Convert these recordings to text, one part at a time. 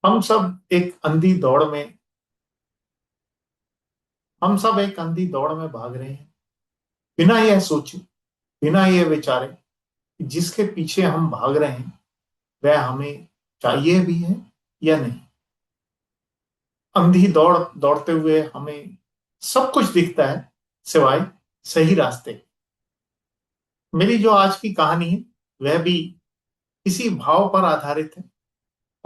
हम सब एक अंधी दौड़ में हम सब एक अंधी दौड़ में भाग रहे हैं, बिना यह सोचे, बिना यह विचारे कि जिसके पीछे हम भाग रहे हैं वह हमें चाहिए भी है या नहीं। अंधी दौड़ दौड़ते हुए हमें सब कुछ दिखता है सिवाय सही रास्ते। मेरी जो आज की कहानी है वह भी इसी भाव पर आधारित है,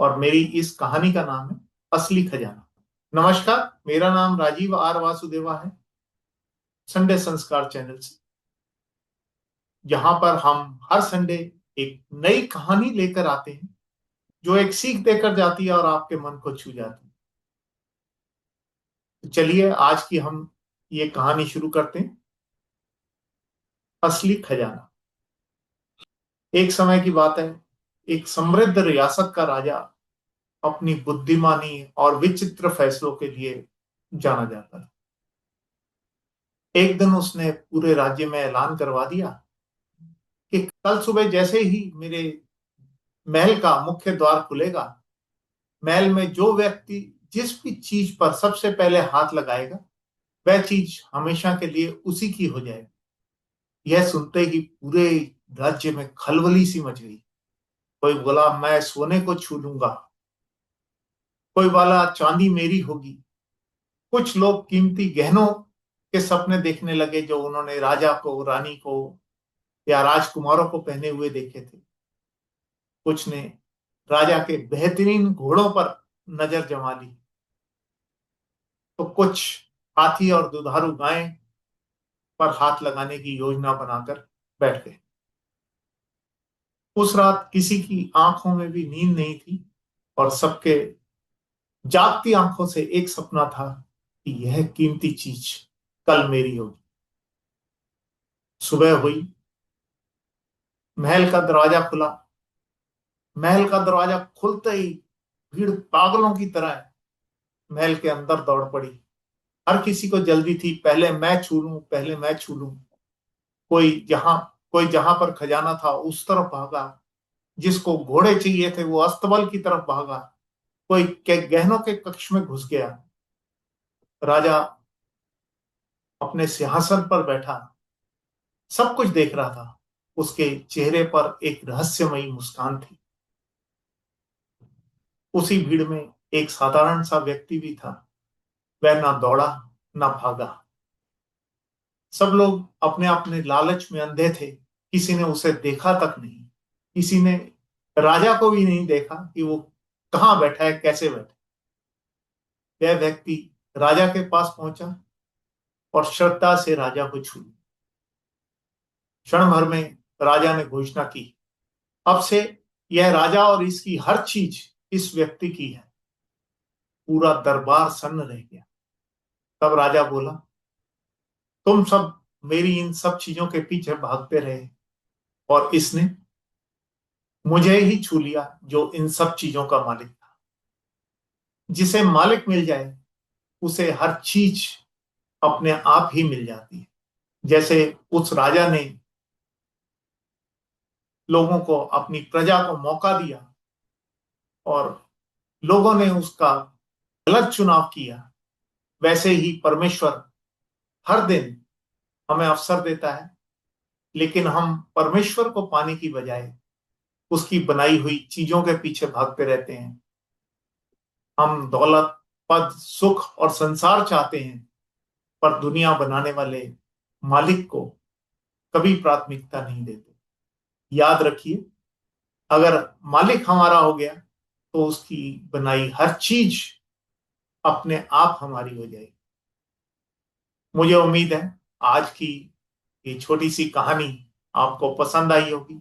और मेरी इस कहानी का नाम है असली खजाना। नमस्कार, मेरा नाम राजीव आर वासुदेवा है, संडे संस्कार चैनल से। जहां पर हम हर संडे एक नई कहानी लेकर आते हैं जो एक सीख देकर जाती है और आपके मन को छू जाती है। तो चलिए आज की हम ये कहानी शुरू करते हैं। असली खजाना। एक समय की बात है, एक समृद्ध रियासत का राजा अपनी बुद्धिमानी और विचित्र फैसलों के लिए जाना जाता था। एक दिन उसने पूरे राज्य में ऐलान करवा दिया कि कल सुबह जैसे ही मेरे महल का मुख्य द्वार खुलेगा, महल में जो व्यक्ति जिस भी चीज पर सबसे पहले हाथ लगाएगा वह चीज हमेशा के लिए उसी की हो जाएगी। यह सुनते ही पूरे राज्य में खलबली सी मच गई। कोई बोला मैं सोने को छू लूंगा, कोई बोला चांदी मेरी होगी। कुछ लोग कीमती गहनों के सपने देखने लगे जो उन्होंने राजा को, रानी को या राजकुमारों को पहने हुए देखे थे। कुछ ने राजा के बेहतरीन घोड़ों पर नजर जमा ली, तो कुछ हाथी और दुधारू गायें पर हाथ लगाने की योजना बनाकर बैठ गए। उस रात किसी की आंखों में भी नींद नहीं थी, और सबके जागती आंखों से एक सपना था कि यह कीमती चीज कल मेरी होगी। सुबह हुई, महल का दरवाजा खुला। महल का दरवाजा खुलते ही भीड़ पागलों की तरह महल के अंदर दौड़ पड़ी। हर किसी को जल्दी थी, पहले मैं छू लूं, पहले मैं छू लूं। कोई जहां कोई जहां पर खजाना था उस तरफ भागा, जिसको घोड़े चाहिए थे वो अस्तबल की तरफ भागा, कोई के गहनों के कक्ष में घुस गया। राजा अपने सिंहासन पर बैठा सब कुछ देख रहा था। उसके चेहरे पर एक रहस्यमयी मुस्कान थी। उसी भीड़ में एक साधारण सा व्यक्ति भी था। वह ना दौड़ा ना भागा। सब लोग अपने अपने लालच में अंधे थे। किसी ने उसे देखा तक नहीं। किसी ने राजा को भी नहीं देखा कि वो कहाँ बैठा है, कैसे बैठा है। वह व्यक्ति राजा के पास पहुंचा और श्रद्धा से राजा को छू लिया। क्षण भर में राजा ने घोषणा की, अब से यह राजा और इसकी हर चीज इस व्यक्ति की है। पूरा दरबार सन्न रह गया। तब राजा बोला, तुम सब मेरी इन सब चीजों के पीछे भागते रहे, और इसने मुझे ही छू लिया जो इन सब चीजों का मालिक था। जिसे मालिक मिल जाए उसे हर चीज अपने आप ही मिल जाती है। जैसे उस राजा ने लोगों को, अपनी प्रजा को मौका दिया और लोगों ने उसका गलत चुनाव किया, वैसे ही परमेश्वर हर दिन हमें अवसर देता है। लेकिन हम परमेश्वर को पाने की बजाय उसकी बनाई हुई चीजों के पीछे भागते रहते हैं। हम दौलत, पद, सुख और संसार चाहते हैं, पर दुनिया बनाने वाले मालिक को कभी प्राथमिकता नहीं देते। याद रखिए, अगर मालिक हमारा हो गया तो उसकी बनाई हर चीज अपने आप हमारी हो जाएगी। मुझे उम्मीद है आज की ये छोटी सी कहानी आपको पसंद आई होगी।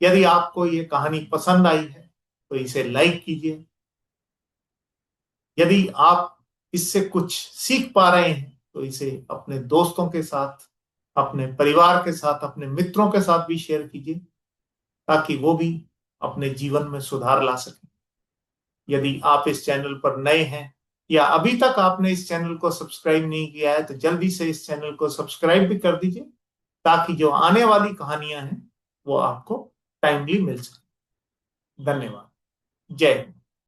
यदि आपको ये कहानी पसंद आई है तो इसे लाइक कीजिए। यदि आप इससे कुछ सीख पा रहे हैं तो इसे अपने दोस्तों के साथ, अपने परिवार के साथ, अपने मित्रों के साथ भी शेयर कीजिए, ताकि वो भी अपने जीवन में सुधार ला सकें। यदि आप इस चैनल पर नए हैं या अभी तक आपने इस चैनल को सब्सक्राइब नहीं किया है तो जल्दी से इस चैनल को सब्सक्राइब भी कर दीजिए, ताकि जो आने वाली कहानियां हैं वो आपको टाइमली मिल सके। धन्यवाद। जय हिंद।